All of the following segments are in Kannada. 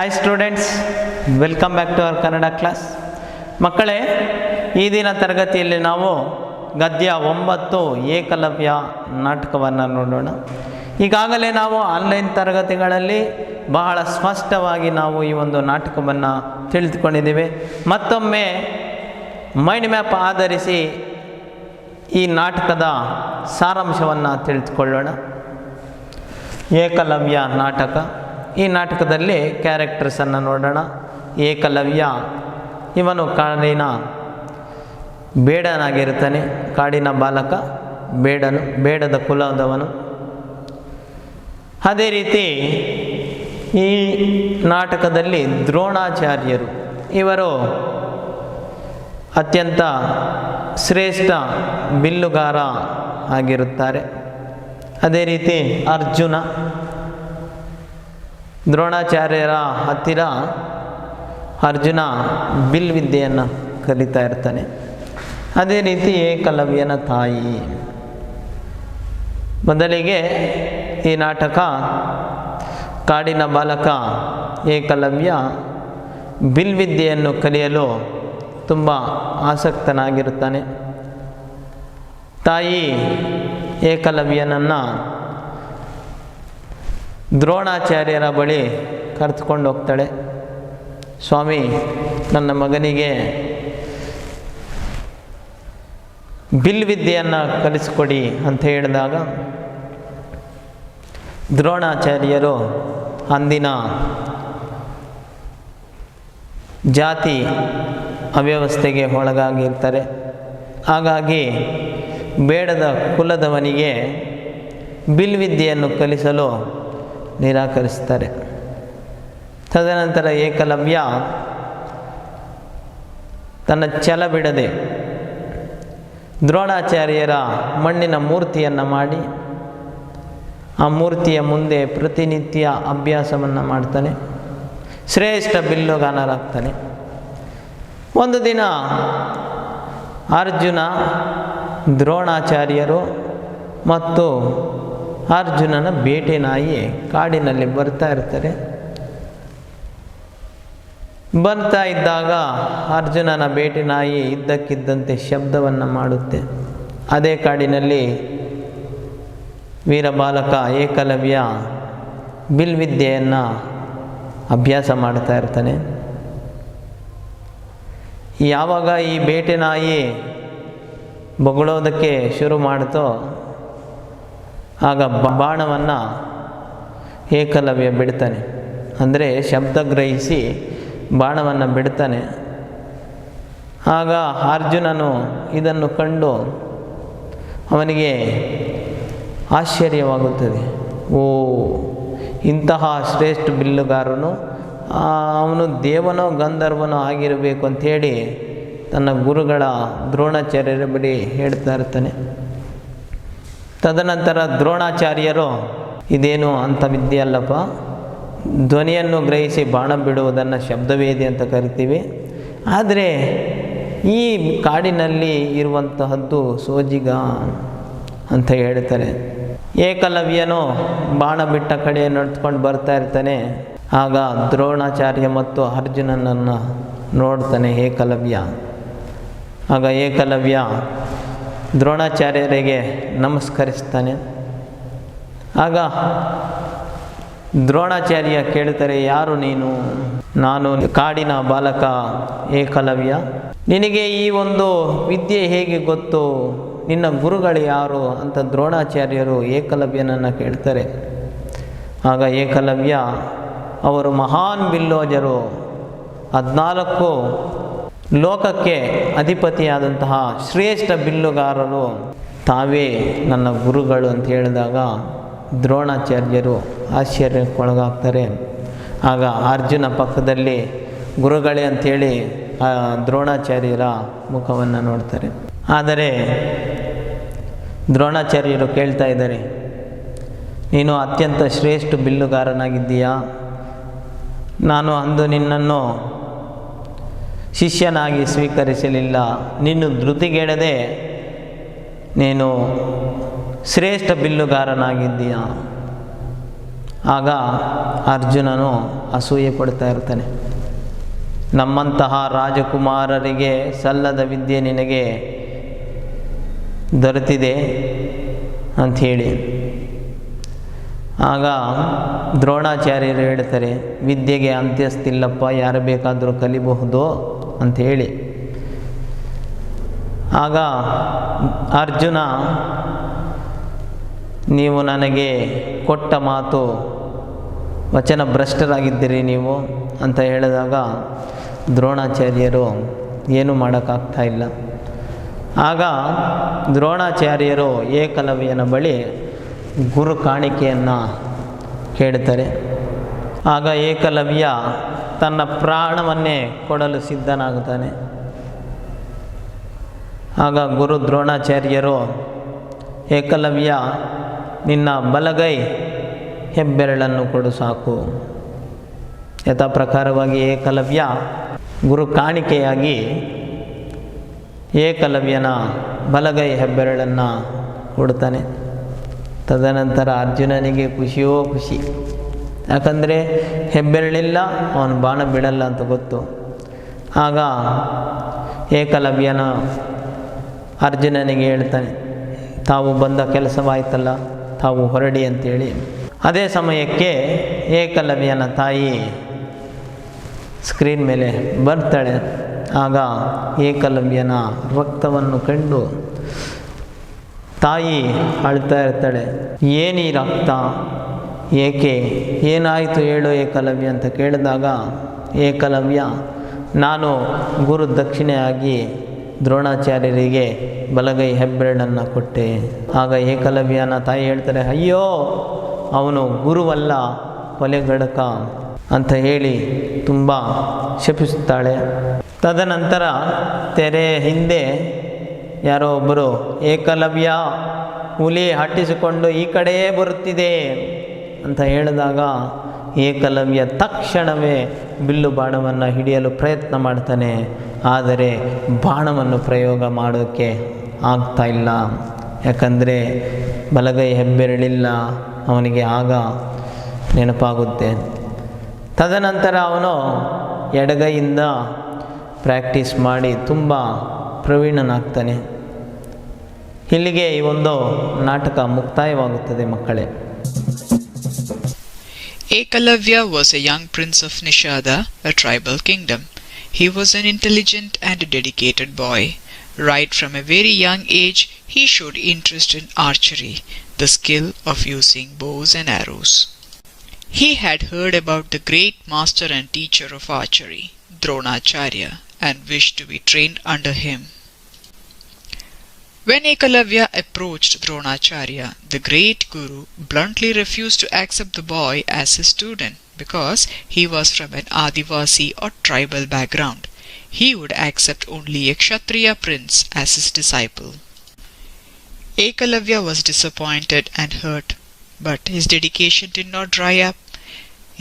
Hi students, welcome back to our Kannada class. ಮಕ್ಕಳೇ, ಈ ದಿನ ತರಗತಿಯಲ್ಲಿ ನಾವು ಗದ್ಯ 9 ಏಕಲವ್ಯ ನಾಟಕವನ್ನು ನೋಡೋಣ. ಈಗಾಗಲೇ ನಾವು ಆನ್ಲೈನ್ ತರಗತಿಗಳಲ್ಲಿ ಬಹಳ ಸ್ಪಷ್ಟವಾಗಿ ನಾವು ಈ ಒಂದು ನಾಟಕವನ್ನು ತಿಳಿದುಕೊಂಡಿದ್ದೇವೆ. ಮತ್ತೊಮ್ಮೆ ಮೈಂಡ್ ಮ್ಯಾಪ್ ಆಧರಿಸಿ ಈ ನಾಟಕದ ಸಾರಾಂಶವನ್ನು ತಿಳಿದುಕೊಳ್ಳೋಣ. ಏಕಲವ್ಯ ನಾಟಕ. ಈ ನಾಟಕದಲ್ಲಿ ಕ್ಯಾರೆಕ್ಟರ್ಸನ್ನು ನೋಡೋಣ. ಏಕಲವ್ಯ ಇವನು ಕಾಡಿನ ಬೇಡನಾಗಿರ್ತಾನೆ. ಕಾಡಿನ ಬಾಲಕ, ಬೇಡದ ಕುಲದವನು. ಅದೇ ರೀತಿ ಈ ನಾಟಕದಲ್ಲಿ ದ್ರೋಣಾಚಾರ್ಯರು ಇವರು ಅತ್ಯಂತ ಶ್ರೇಷ್ಠ ಬಿಲ್ಲುಗಾರ ಆಗಿರುತ್ತಾರೆ. ಅದೇ ರೀತಿ ಅರ್ಜುನ ದ್ರೋಣಾಚಾರ್ಯರ ಹತ್ತಿರ ಅರ್ಜುನ ಬಿಲ್ ವಿದ್ಯೆಯನ್ನು ಕಲಿತಾ ಇರ್ತಾನೆ. ಅದೇ ರೀತಿ ಏಕಲವ್ಯನ ತಾಯಿ. ಮೊದಲಿಗೆ ಈ ನಾಟಕ ಕಾಡಿನ ಬಾಲಕ ಏಕಲವ್ಯ ಬಿಲ್ ವಿದ್ಯೆಯನ್ನು ಕಲಿಯಲು ತುಂಬ ಆಸಕ್ತನಾಗಿರುತ್ತಾನೆ. ತಾಯಿ ಏಕಲವ್ಯನನ್ನು ದ್ರೋಣಾಚಾರ್ಯರ ಬಳಿ ಕರೆದುಕೊಂಡು ಹೋಗ್ತಾಳೆ. ಸ್ವಾಮಿ, ನನ್ನ ಮಗನಿಗೆ ಬಿಲ್ ವಿದ್ಯೆಯನ್ನು ಕಲಿಸಿಕೊಡಿ ಅಂತ ಹೇಳಿದಾಗ ದ್ರೋಣಾಚಾರ್ಯರು ಅಂದಿನ ಜಾತಿ ಅವ್ಯವಸ್ಥೆಗೆ ಒಳಗಾಗಿರ್ತಾರೆ. ಹಾಗಾಗಿ ಬೇಡದ ಕುಲದವನಿಗೆ ಬಿಲ್ ವಿದ್ಯೆಯನ್ನು ಕಲಿಸಲು ನಿರಾಕರಿಸ್ತಾರೆ. ತದನಂತರ ಏಕಲವ್ಯ ತನ್ನ ಛಲ ಬಿಡದೆ ದ್ರೋಣಾಚಾರ್ಯರ ಮಣ್ಣಿನ ಮೂರ್ತಿಯನ್ನು ಮಾಡಿ ಆ ಮೂರ್ತಿಯ ಮುಂದೆ ಪ್ರತಿನಿತ್ಯ ಅಭ್ಯಾಸವನ್ನು ಮಾಡ್ತಾನೆ. ಶ್ರೇಷ್ಠ ಬಿಲ್ಲುಗಾರನಾಗ್ತಾನೆ. ಒಂದು ದಿನ ಅರ್ಜುನ, ದ್ರೋಣಾಚಾರ್ಯರು ಮತ್ತು ಅರ್ಜುನನ ಬೇಟೆ ನಾಯಿ ಕಾಡಿನಲ್ಲಿ ಬರ್ತಾ ಇರ್ತಾರೆ. ಬರ್ತಾ ಇದ್ದಾಗ ಅರ್ಜುನನ ಬೇಟೆ ನಾಯಿ ಇದ್ದಕ್ಕಿದ್ದಂತೆ ಶಬ್ದವನ್ನು ಮಾಡುತ್ತೆ. ಅದೇ ಕಾಡಿನಲ್ಲಿ ವೀರಬಾಲಕ ಏಕಲವ್ಯ ಬಿಲ್ ವಿದ್ಯೆಯನ್ನು ಅಭ್ಯಾಸ ಮಾಡ್ತಾ ಇರ್ತಾನೆ. ಯಾವಾಗ ಈ ಬೇಟೆ ನಾಯಿ ಬೊಗಳೋದಕ್ಕೆ ಶುರು ಮಾಡ್ತೋ ಆಗ ಬಾಣವನ್ನು ಏಕಲವ್ಯ ಬಿಡ್ತಾನೆ. ಅಂದರೆ ಶಬ್ದ ಗ್ರಹಿಸಿ ಬಾಣವನ್ನು ಬಿಡ್ತಾನೆ. ಆಗ ಅರ್ಜುನನು ಇದನ್ನು ಕಂಡು ಅವನಿಗೆ ಆಶ್ಚರ್ಯವಾಗುತ್ತದೆ. ಓ, ಇಂತಹ ಶ್ರೇಷ್ಠ ಬಿಲ್ಲುಗಾರನು ಅವನು ದೇವನೋ ಗಂಧರ್ವನೋ ಆಗಿರಬೇಕು ಅಂಥೇಳಿ ತನ್ನ ಗುರುಗಳ ದ್ರೋಣಾಚಾರ್ಯರ ಬಳಿ ಹೇಳ್ತಾ ಇರ್ತಾನೆ. ತದನಂತರ ದ್ರೋಣಾಚಾರ್ಯರು, ಇದೇನು ಅಂಥ ವಿದ್ಯೆ ಅಲ್ಲಪ್ಪ, ಧ್ವನಿಯನ್ನು ಗ್ರಹಿಸಿ ಬಾಣ ಬಿಡುವುದನ್ನು ಶಬ್ದವೇದಿ ಅಂತ ಕರಿತೀವಿ. ಆದರೆ ಈ ಕಾಡಿನಲ್ಲಿ ಇರುವಂತಹದ್ದು ಸೋಜಿಗ ಅಂತ ಹೇಳ್ತಾರೆ. ಏಕಲವ್ಯನು ಬಾಣ ಬಿಟ್ಟ ಕಡೆ ನಡೆದುಕೊಂಡು ಬರ್ತಾ ಇರ್ತಾನೆ. ಆಗ ದ್ರೋಣಾಚಾರ್ಯ ಮತ್ತು ಅರ್ಜುನನನ್ನು ನೋಡ್ತಾನೆ ಏಕಲವ್ಯ. ಆಗ ಏಕಲವ್ಯ ದ್ರೋಣಾಚಾರ್ಯರಿಗೆ ನಮಸ್ಕರಿಸ್ತಾನೆ. ಆಗ ದ್ರೋಣಾಚಾರ್ಯ ಕೇಳ್ತಾರೆ, ಯಾರು ನೀನು? ನಾನು ಕಾಡಿನ ಬಾಲಕ ಏಕಲವ್ಯ. ನಿನಗೆ ಈ ಒಂದು ವಿದ್ಯೆ ಹೇಗೆ ಗೊತ್ತು? ನಿನ್ನ ಗುರುಗಳು ಯಾರು ಅಂತ ದ್ರೋಣಾಚಾರ್ಯರು ಏಕಲವ್ಯನನ್ನು ಕೇಳ್ತಾರೆ. ಆಗ ಏಕಲವ್ಯ, ಅವರು ಮಹಾನ್ ಬಿಲ್ಲೋಜರು, 14 ಲೋಕಕ್ಕೆ ಅಧಿಪತಿಯಾದಂತಹ ಶ್ರೇಷ್ಠ ಬಿಲ್ಲುಗಾರರು, ತಾವೇ ನನ್ನ ಗುರುಗಳು ಅಂತ ಹೇಳಿದಾಗ ದ್ರೋಣಾಚಾರ್ಯರು ಆಶ್ಚರ್ಯಕ್ಕೊಳಗಾಗ್ತಾರೆ. ಆಗ ಅರ್ಜುನ ಪಕ್ಕದಲ್ಲಿ ಗುರುಗಳೇ ಅಂಥೇಳಿ ದ್ರೋಣಾಚಾರ್ಯರ ಮುಖವನ್ನು ನೋಡ್ತಾರೆ. ಆದರೆ ದ್ರೋಣಾಚಾರ್ಯರು ಕೇಳ್ತಾ ಇದ್ದಾರೆ, ನೀನು ಅತ್ಯಂತ ಶ್ರೇಷ್ಠ ಬಿಲ್ಲುಗಾರನಾಗಿದ್ದೀಯಾ? ನಾನು ಅಂದು ನಿನ್ನನ್ನು ಶಿಷ್ಯನಾಗಿ ಸ್ವೀಕರಿಸಲಿಲ್ಲ. ನೀನು ಧೃತಿಗೆಡದೆ ನೀನು ಶ್ರೇಷ್ಠ ಬಿಲ್ಲುಗಾರನಾಗಿದ್ದೀಯಾ. ಆಗ ಅರ್ಜುನನು ಅಸೂಯೆ ಪಡ್ತಾ ಇರ್ತಾನೆ. ನಮ್ಮಂತಹ ರಾಜಕುಮಾರರಿಗೆ ಸಲ್ಲದ ವಿದ್ಯೆ ನಿನಗೆ ದೊರೆತಿದೆ ಅಂಥೇಳಿ. ಆಗ ದ್ರೋಣಾಚಾರ್ಯರು ಹೇಳ್ತಾರೆ, ವಿದ್ಯೆಗೆ ಅಂತ್ಯಸ್ತಿಲ್ಲಪ್ಪ, ಯಾರು ಬೇಕಾದರೂ ಕಲಿಬಹುದು ಅಂಥೇಳಿ. ಆಗ ಅರ್ಜುನ, ನೀವು ನನಗೆ ಕೊಟ್ಟ ಮಾತು ವಚನ ಭ್ರಷ್ಟರಾಗಿದ್ದೀರಿ ನೀವು ಅಂತ ಹೇಳಿದಾಗ ದ್ರೋಣಾಚಾರ್ಯರು ಏನೂ ಮಾಡೋಕ್ಕಾಗ್ತಾ ಇಲ್ಲ. ಆಗ ದ್ರೋಣಾಚಾರ್ಯರು ಏಕಲವ್ಯನ ಬಳಿ ಗುರು ಕಾಣಿಕೆಯನ್ನು ಕೇಳ್ತಾರೆ. ಆಗ ಏಕಲವ್ಯ ತನ್ನ ಪ್ರಾಣವನ್ನೇ ಕೊಡಲು ಸಿದ್ಧನಾಗುತ್ತಾನೆ. ಆಗ ಗುರು ದ್ರೋಣಾಚಾರ್ಯರು, ಏಕಲವ್ಯ ನಿನ್ನ ಬಲಗೈ ಹೆಬ್ಬೆರಳನ್ನು ಕೊಡು ಸಾಕು. ಯಥಾ ಪ್ರಕಾರವಾಗಿ ಏಕಲವ್ಯ ಗುರು ಕಾಣಿಕೆಯಾಗಿ ಏಕಲವ್ಯನ ಬಲಗೈ ಹೆಬ್ಬೆರಳನ್ನು ಕೊಡ್ತಾನೆ. ತದನಂತರ ಅರ್ಜುನನಿಗೆ ಖುಷಿಯೋ ಖುಷಿ, ಯಾಕಂದರೆ ಹೆಬ್ಬೆರಳಿಲ್ಲ, ಅವನು ಬಾಣ ಬಿಡಲ್ಲ ಅಂತ ಗೊತ್ತು. ಆಗ ಏಕಲವ್ಯನ ಅರ್ಜುನನಿಗೆ ಹೇಳ್ತಾನೆ, ತಾವು ಬಂದ ಕೆಲಸವಾಯ್ತಲ್ಲ, ತಾವು ಹೊರಡಿ ಅಂತೇಳಿ. ಅದೇ ಸಮಯಕ್ಕೆ ಏಕಲವ್ಯನ ತಾಯಿ ಸ್ಕ್ರೀನ್ ಮೇಲೆ ಬರ್ತಾಳೆ. ಆಗ ಏಕಲವ್ಯನ ರಕ್ತವನ್ನು ಕಂಡು ತಾಯಿ ಅಳ್ತಾ ಇರ್ತಾಳೆ. ಏನೀ ರಕ್ತ, ಏಕೆ, ಏನಾಯಿತು ಹೇಳು ಏಕಲವ್ಯ ಅಂತ ಕೇಳಿದಾಗ ಏಕಲವ್ಯ, ನಾನು ಗುರು ದಕ್ಷಿಣೆಯಾಗಿ ದ್ರೋಣಾಚಾರ್ಯರಿಗೆ ಬಲಗೈ ಹೆಬ್ಬೆರಳನ್ನು ಕೊಟ್ಟೆ. ಆಗ ಏಕಲವ್ಯನ ತಾಯಿ ಹೇಳ್ತಾರೆ, ಅಯ್ಯೋ ಅವನು ಗುರುವಲ್ಲ, ಕೊಲೆಗಡಕ ಅಂತ ಹೇಳಿ ತುಂಬ ಶಪಿಸುತ್ತಾಳೆ. ತದನಂತರ ತೆರೆ ಹಿಂದೆ ಯಾರೋ ಒಬ್ಬರು, ಏಕಲವ್ಯ ಹುಲಿ ಹಟ್ಟಿಸಿಕೊಂಡು ಈ ಕಡೆಯೇ ಬರುತ್ತಿದೆ ಅಂತ ಹೇಳಿದಾಗ ಏಕಲವ್ಯ ತಕ್ಷಣವೇ ಬಿಲ್ಲು ಬಾಣವನ್ನು ಹಿಡಿಯಲು ಪ್ರಯತ್ನ ಮಾಡ್ತಾನೆ. ಆದರೆ ಬಾಣವನ್ನು ಪ್ರಯೋಗ ಮಾಡೋಕ್ಕೆ ಆಗ್ತಾ ಇಲ್ಲ, ಯಾಕಂದರೆ ಬಲಗೈ ಹೆಬ್ಬೆರಳಿಲ್ಲ ಅವನಿಗೆ. ಆಗ ನೆನಪಾಗುತ್ತೆ. ತದನಂತರ ಅವನು ಎಡಗೈಯಿಂದ ಪ್ರಾಕ್ಟೀಸ್ ಮಾಡಿ ತುಂಬ ಪ್ರವೀಣನಾಗ್ತಾನೆ. ಇಲ್ಲಿಗೆ ಈ ಒಂದು ನಾಟಕ ಮುಕ್ತಾಯವಾಗುತ್ತದೆ ಮಕ್ಕಳೇ. Ekalavya was a young prince of Nishada, a tribal kingdom. He was an intelligent and a dedicated boy. Right from a very young age, he showed interest in archery, the skill of using bows and arrows. He had heard about the great master and teacher of archery, Dronacharya, and wished to be trained under him. When Ekalavya approached Dronacharya, the great guru bluntly refused to accept the boy as his student because he was from an Adivasi or tribal background. He would accept only a Kshatriya prince as his disciple. Ekalavya was disappointed and hurt, but his dedication did not dry up.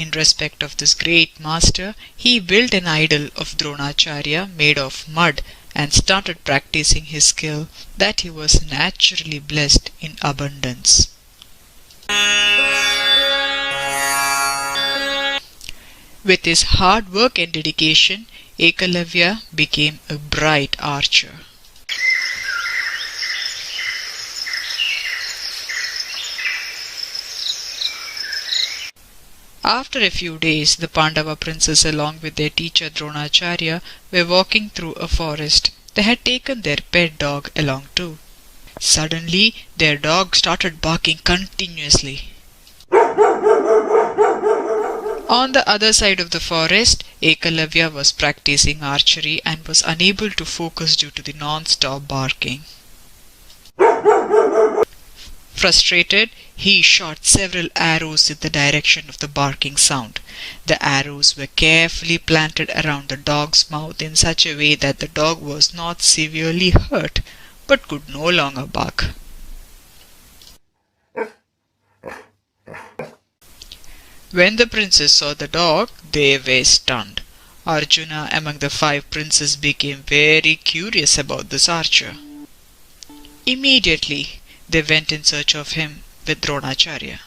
In respect of this great master, he built an idol of Dronacharya made of mud and started practicing his skill, that he was naturally blessed in abundance. With his hard work and dedication, Ekalavya became a bright archer. After a few days, the Pandava princes along with their teacher Dronacharya were walking through a forest. They had taken their pet dog along too. Suddenly, their dog started barking continuously. On the other side of the forest, Ekalavya was practicing archery and was unable to focus due to the non-stop barking. Frustrated, he shot several arrows in the direction of the barking sound. The arrows were carefully planted around the dog's mouth in such a way that the dog was not severely hurt but could no longer bark. When the princes saw the dog, they were stunned. Arjuna, among the 5 princes, became very curious about this archer. Immediately, they went in search of him with Dronacharya.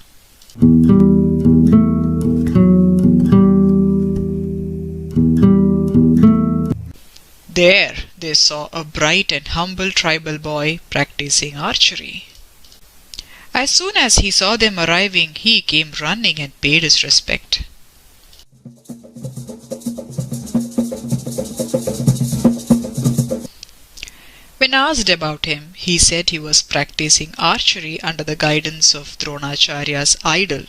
There they saw a bright and humble tribal boy practicing archery. As soon as he saw them arriving, he came running and paid his respect. When asked about him, he said he was practicing archery under the guidance of Dronacharya's idol,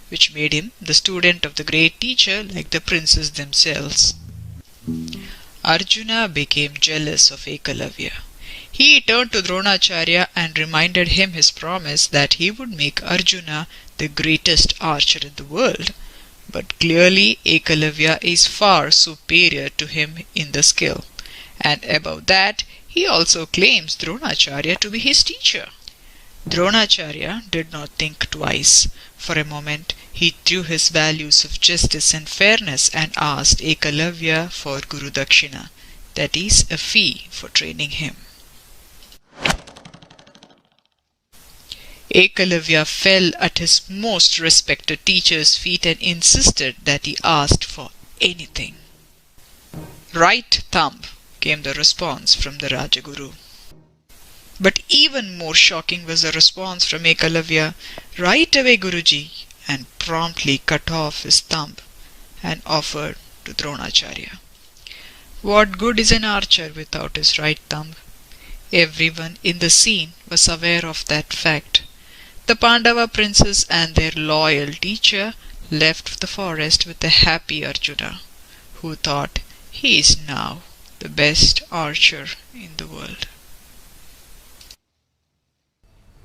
which made him the student of the great teacher like the princes themselves. Arjuna became jealous of Ekalavya. He turned to Dronacharya and reminded him his promise that he would make Arjuna the greatest archer in the world. But clearly Ekalavya is far superior to him in the skill, and above that, he also claims Dronacharya to be his teacher. Dronacharya did not think twice. For a moment, he threw his values of justice and fairness and asked Ekalavya for Guru Dakshina, that is, a fee for training him. Ekalavya fell at his most respected teacher's feet and insisted that he asked for anything. Right thumb, came the response from the Rajaguru. But even more shocking was the response from Ekalavya, "Right away, Guruji," and promptly cut off his thumb and offered to Dronacharya. What good is an archer without his right thumb? Everyone in the scene was aware of that fact. The Pandava princes and their loyal teacher left the forest with a happy Arjuna, who thought he is now the best archer in the world.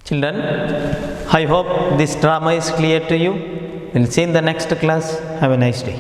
Children, I hope this drama is clear to you. We'll see in the next class. Have a nice day.